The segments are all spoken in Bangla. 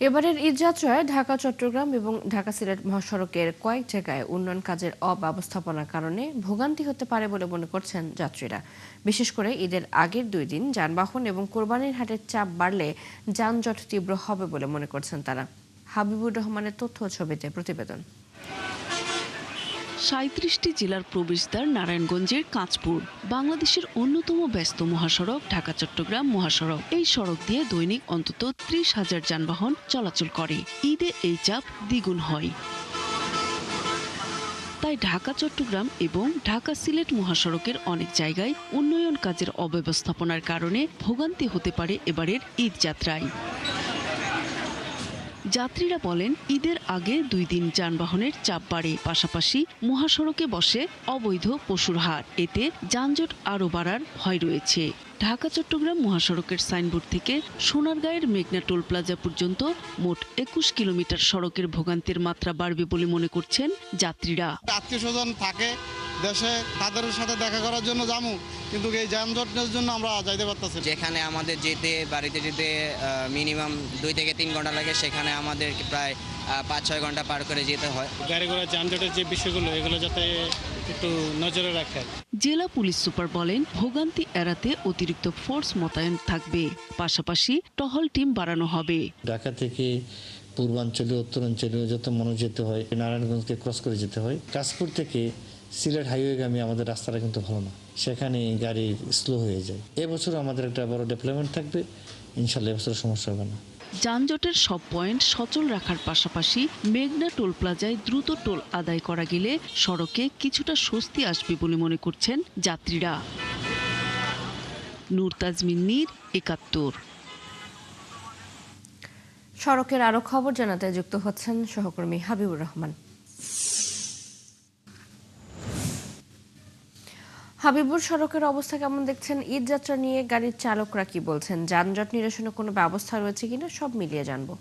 এবারের ঈদযাত্রায় ঢাকা চট্টগ্রাম এবং ঢাকা সিলেট মহাসড়কের কয়েক জায়গায় উন্নয়ন কাজের অব্যবস্থাপনার কারণে ভোগান্তি হতে পারে বলে মনে করছেন যাত্রীরা। বিশেষ করে ঈদের আগের 2 দিন যানবাহন এবং কোরবানির হাটের চাপ বাড়লে যানজট তীব্র হবে বলে মনে করছেন তারা। হাবিবুর রহমানের তথ্য ও ছবিতে প্রতিবেদন। ৩৭টি জেলার প্রবেশদ্বার নারায়ণগঞ্জের কাঁচপুর, বাংলাদেশের অন্যতম ব্যস্ত মহাসড়ক ঢাকা চট্টগ্রাম মহাসড়ক। এই সড়ক দিয়ে দৈনিক অন্তত ৩০,০০০ যানবাহন চলাচল করে। ঈদে এই চাপ দ্বিগুণ হয়। তাই ঢাকা চট্টগ্রাম এবং ঢাকা সিলেট মহাসড়কের অনেক জায়গায় উন্নয়ন কাজের অব্যবস্থাপনার কারণে ভোগান্তি হতে পারে এবারের ঈদ যাত্রায়। যাত্রীরা বলেন, ঈদের আগে 2 দিন যানবাহনের চাপ বাড়ে, পাশাপাশি মহাসড়কে বসে অবৈধ পশুর হাট। এতে যানজট আরও বাড়ার ভয় রয়েছে। ঢাকা চট্টগ্রাম মহাসড়কের সাইনবোর্ড থেকে সোনারগাঁয়ের মেঘনা টোল প্লাজা পর্যন্ত মোট 21 কিলোমিটার সড়কের ভোগান্তির মাত্রা বাড়বে বলে মনে করছেন যাত্রীরা। আত্মীয় স্বজন থাকে দেশে, তাদের সাথে দেখা করার জন্য যাবো, কিন্তু এই যানজটের জন্য আমরা যাইতে পারতেছি। যেখানে আমাদের বাড়িতে যেতে মিনিমাম 2 থেকে 3 ঘন্টা লাগে, সেখানে আমাদের প্রায় 5-6 ঘন্টা পার করে যেতে হয়। গাড়ি ঘোড়া যানজটের যে বিষয়গুলো, এগুলো যাতে একটু নজরে রাখে। জেলা পুলিশ সুপার বলেন, ভোগান্তি এড়াতে অতিরিক্ত ফোর্স মোতায়েন থাকবে, পাশাপাশি টহল টিম বাড়ানো হবে। ঢাকা থেকে পূর্বাঞ্চলীয় উত্তরাঞ্চলীয় যত মানুষ যেতে হয়, নারায়ণগঞ্জকে ক্রস করে যেতে হয়। কাশপুর থেকে সিলেট হাইওয়েগামী আমাদের রাস্তাটা কিন্তু ভালো না, সেখানে গাড়ি স্লো হয়ে যায়। এবছর আমাদের একটা বড় ডেভেলপমেন্ট থাকবে, ইনশাল্লাহ এবছর সমস্যা হবে না। যানজটের সব পয়েন্ট সচল রাখার পাশাপাশি মেঘনা টোল প্লাজায় দ্রুত টোল আদায় করা গেলে সড়কে কিছুটা স্বস্তি আসবে বলে মনে করছেন যাত্রীরা। নূর তাজমিন নীর, ৭১। সড়কের আরো খবর জানাতে যুক্ত হচ্ছেন সহকর্মী হাবিবুর রহমান। হাবিবুর, সড়কের অবস্থা কেমন দেখছেন? ঈদ যাত্রা নিয়ে গাড়ির চালকরা কি বলছেন? যানজট নিরসনের কোনো ব্যবস্থা রয়েছে কিনা, সব মিলিয়ে জানবো।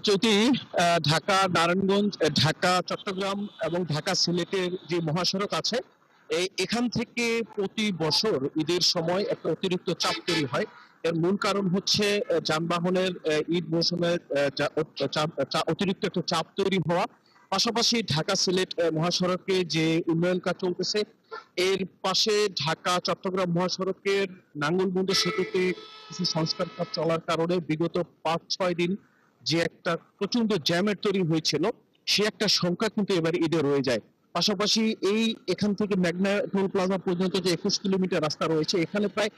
যদি ঢাকা নারায়ণগঞ্জ, ঢাকা চট্টগ্রাম এবং ঢাকা সিলেটের যে মহাসড়ক আছে, এখান থেকে প্রতি বছর ঈদের সময় একটা অতিরিক্ত চাপ তৈরি হয়। এর মূল কারণ হচ্ছে যানবাহনের ঈদ মৌসুমের অতিরিক্ত একটা চাপ তৈরি হওয়া, পাশাপাশি ঢাকা সিলেট মহাসড়কে যে উন্নয়ন কাজ চলতেছে, এর পাশে ঢাকা চট্টগ্রাম মহাসড়কের নাঙ্গলবন্দ সেতুতে কিছু সংস্কার কাজ চলার কারণে বিগত 5-6 দিন যে একটা প্রচন্ড জ্যামের তৈরি হয়েছিল, সে একটা সংখ্যা কিন্তু এবার ঈদে রয়ে যায়। পাশাপাশি এখান থেকে মেঘনা টোল প্লাজা পর্যন্ত যে 21 কিলোমিটার রাস্তা রয়েছে, এখানে প্রায়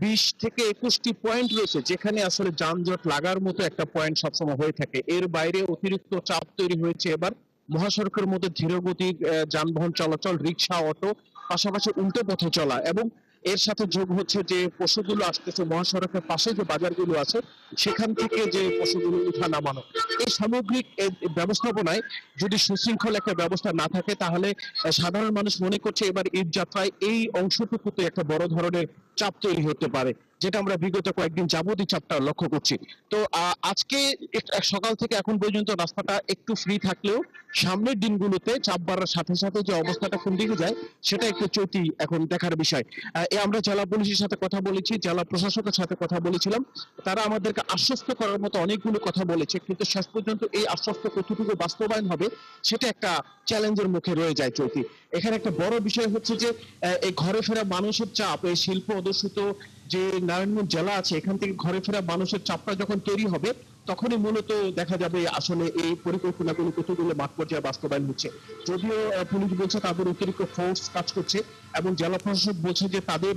20 থেকে 21টি পয়েন্ট রয়েছে, যেখানে আসলে যানজট লাগার মতো একটা পয়েন্ট সবসময় হয়ে থাকে। এর বাইরে অতিরিক্ত চাপ তৈরি হয়েছে এবার মহাসড়কের মধ্যে ধীরগতির যানবাহন চলাচল, রিক্সা, অটো, পাশাপাশি উল্টো পথে চলা, এবং এর সাথে যোগ হচ্ছে যে পশুগুলো আসতেছে মহাসড়কের পাশে যে বাজারগুলো আছে, সেখান থেকে যে পশুগুলো উঠা নামানো। এই সামগ্রিক ব্যবস্থাপনায় যদি সুশৃঙ্খল একটা ব্যবস্থা না থাকে, তাহলে সাধারণ মানুষ মনে করছে এবার ঈদ যাত্রায় এই অংশটুকুতে একটা বড় ধরনের চাপ তৈরি হতে পারে, যেটা আমরা বিগত কয়েকদিন যাবতীয় চাপটা লক্ষ্য করছি। তো আজকে সকাল থেকে এখন পর্যন্ত রাস্তাটা একটু ফ্রি থাকলেও সামনের দিনগুলোতে চাপ বাড়ার সাথে সাথে যে অবস্থাটা কোন দিকে যায়, সেটা একটু চৈতি এখন দেখার বিষয়। আমরা জেলা পুলিশের সাথে কথা বলেছি, জেলা প্রশাসকের সাথে কথা বলেছিলাম, তারা আমাদেরকে আশ্বস্ত করার মতো অনেকগুলো কথা বলেছে, কিন্তু শেষ পর্যন্ত এই আশ্বস্ত কতটুকু বাস্তবায়ন হবে, সেটা একটা চ্যালেঞ্জের মুখে রয়ে যায় চলতি। এখানে একটা বড় বিষয় হচ্ছে যে এই ঘরে ফেরা মানুষের চাপ, এই শিল্প অধ্যুষিত যে নারায়ণগঞ্জ জেলা আছে, এখান থেকে ঘরে ফেরা মানুষের চাপটা যখন তৈরি হবে, তখনই মূলত দেখা যাবে আসলে এই পরিকল্পনাগুলো কতগুলো মাঠ পর্যায়ে বাস্তবায়ন হচ্ছে। যদিও পুলিশ বলছে তাদের অতিরিক্ত ফোর্স কাজ করছে, এবং জেলা প্রশাসক বলছে যে তাদের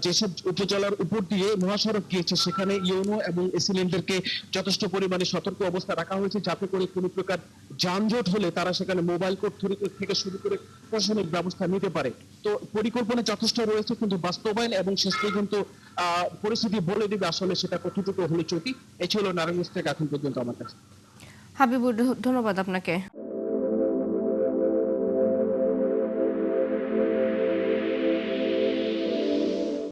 যেসব উপজেলার উপর দিয়ে মহাসড়ক গিয়েছে, সেখানে ইউনো এবং এসিলেন্টদেরকে যথেষ্ট পরিমাণে সতর্ক অবস্থা রাখা হয়েছে, যাতে করে কোনো প্রকার যানজট হলে তারা সেখানে মোবাইল কোর্ট থেকে শুরু করে প্রশাসনিক ব্যবস্থা নিতে পারে। তো পরিকল্পনা যথেষ্ট রয়েছে, কিন্তু বাস্তবায়ন এবং শেষ পর্যন্ত পরিস্থিতি বলে দিবে আসলে সেটা কতটুকু হলে চটি। এই ছিল নারায়ণগঞ্জ থেকে এখন পর্যন্ত আমার কাছে। হাবিবুর, ধন্যবাদ আপনাকে।